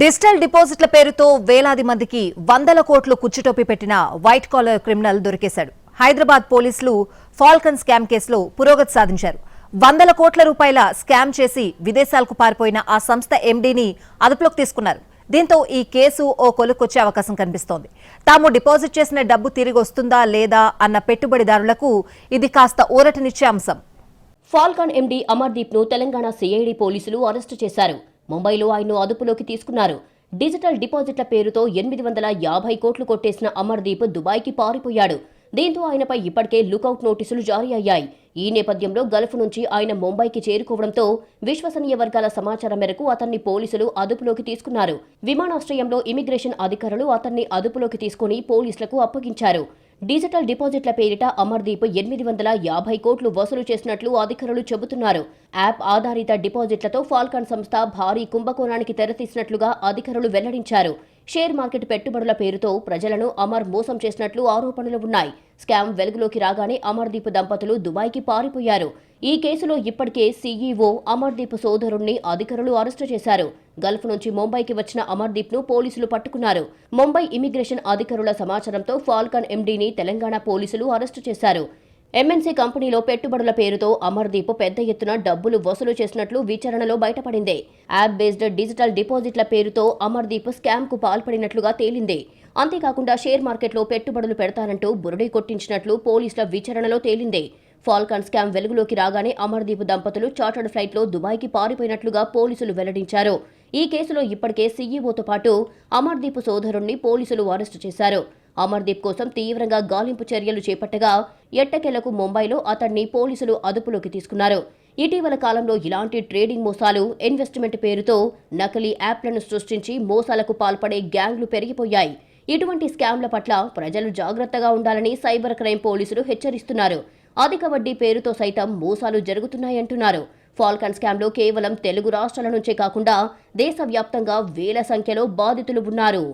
Digital డిపాజిట్ల పేరుతో వేలాది మందికి వందల కోట్లు కుచ్చుటోపి పెట్టిన వైట్ కాలర్ క్రిమినల్ దొరికేశాడు. హైదరాబాద్ పోలీసులు ఫాల్కన్ స్కామ్ కేసులో పురోగతి సాధించారు. వందల కోట్ల రూపాయల స్కామ్ చేసి విదేశాలకు పారిపోయిన ఆ సంస్థ ఎండీని అదుపులోకి తీసుకున్నారు. దీంతో ఈ కేసు ఓ కొలుకొచ్చే అవకాశం కనిపిస్తోంది. తాము డిపాజిట్ చేసిన డబ్బు తిరిగి వస్తుందా లేదా అన్న పెట్టుబడిదారులకు ఇది కాస్త ఊరటనిచ్చే అంశం. ఫాల్కాన్ ఎండీ అమర్దీప్ ను తెలంగాణ సిఐడి పోలీసులు అరెస్టు చేశారు. ముంబైలో ఆయన్ను అదుపులోకి తీసుకున్నారు. డిజిటల్ డిపాజిట్ల పేరుతో 850 కోట్లు కొట్టేసిన అమర్దీప్ దుబాయ్కి పారిపోయాడు. దీంతో ఆయనపై ఇప్పటికే లుకౌట్ నోటీసులు జారీ అయ్యాయి. ఈ నేపథ్యంలో గల్ఫ్ నుంచి ఆయన ముంబైకి చేరుకోవడంతో విశ్వసనీయ వర్గాల సమాచారం మేరకు అతన్ని పోలీసులు అదుపులోకి తీసుకున్నారు. విమానాశ్రయంలో ఇమిగ్రేషన్ అధికారులు అతన్ని అదుపులోకి తీసుకుని పోలీసులకు అప్పగించారు. డిజిటల్ డిపాజిట్ల పేరిట అమర్దీప్ 850 కోట్లు వసూలు చేసినట్లు అధికారులు చెబుతున్నారు. యాప్ ఆధారిత డిపాజిట్లతో ఫాల్కాన్ సంస్థ భారీ కుంభకోణానికి తెరతీసినట్లుగా అధికారులు వెల్లడించారు. షేర్ మార్కెట్ పెట్టుబడుల పేరుతో ప్రజలను అమర్ మోసం చేసినట్లు ఆరోపణలు ఉన్నాయి. స్కామ్ వెలుగులోకి రాగానే అమర్దీప్ దంపతులు దుబాయ్కి పారిపోయారు. ఈ కేసులో ఇప్పటికే సీఈఓ అమర్దీప్ సోదరుణ్ణి అధికారులు అరెస్టు చేశారు. గల్ఫ్ నుంచి ముంబైకి వచ్చిన అమర్దీప్ ను పోలీసులు పట్టుకున్నారు. ముంబై ఇమిగ్రేషన్ అధికారుల సమాచారంతో ఫాల్కాన్ ఎండీని తెలంగాణ పోలీసులు అరెస్టు చేశారు. ఎంఎన్సీ కంపెనీలో పెట్టుబడుల పేరుతో అమర్దీప్ పెద్ద ఎత్తున డబ్బులు వసూలు చేసినట్లు విచారణలో బయటపడింది. యాప్ బేస్డ్ డిజిటల్ డిపాజిట్ల పేరుతో అమర్దీప్ స్కామ్ కు పాల్పడినట్లుగా తేలింది. అంతేకాకుండా షేర్ మార్కెట్లో పెట్టుబడులు పెడతానంటూ బురడి కొట్టించినట్లు పోలీసుల విచారణలో తేలింది. ఫాల్కాన్ స్కామ్ వెలుగులోకి రాగానే అమర్దీప్ దంపతులు చార్టర్డ్ ఫ్లైట్లో దుబాయ్కి పారిపోయినట్లుగా పోలీసులు వెల్లడించారు. ఈ కేసులో ఇప్పటికే సీఈఓతో పాటు అమర్దీప్ సోదరుణ్ణి పోలీసులు అరెస్టు చేశారు. అమర్దీప్ కోసం తీవ్రంగా గాలింపు చర్యలు చేపట్టగా ఎట్టకేలకు ముంబైలో అతన్ని పోలీసులు అదుపులోకి తీసుకున్నారు. ఇటీవల కాలంలో ఇలాంటి ట్రేడింగ్ మోసాలు, ఇన్వెస్ట్మెంట్ పేరుతో నకిలీ యాప్లను సృష్టించి మోసాలకు పాల్పడే గ్యాంగ్లు పెరిగిపోయాయి. ఇటువంటి స్కామ్ల పట్ల ప్రజలు జాగ్రత్తగా ఉండాలని సైబర్ క్రైమ్ పోలీసులు హెచ్చరిస్తున్నారు. అధిక వడ్డీ పేరుతో సైతం మోసాలు జరుగుతున్నాయంటున్నారు. ఫాల్కాన్ స్కామ్లో కేవలం తెలుగు రాష్ట్రాల నుంచే కాకుండా దేశవ్యాప్తంగా వేల సంఖ్యలో బాధితులు ఉన్నారు.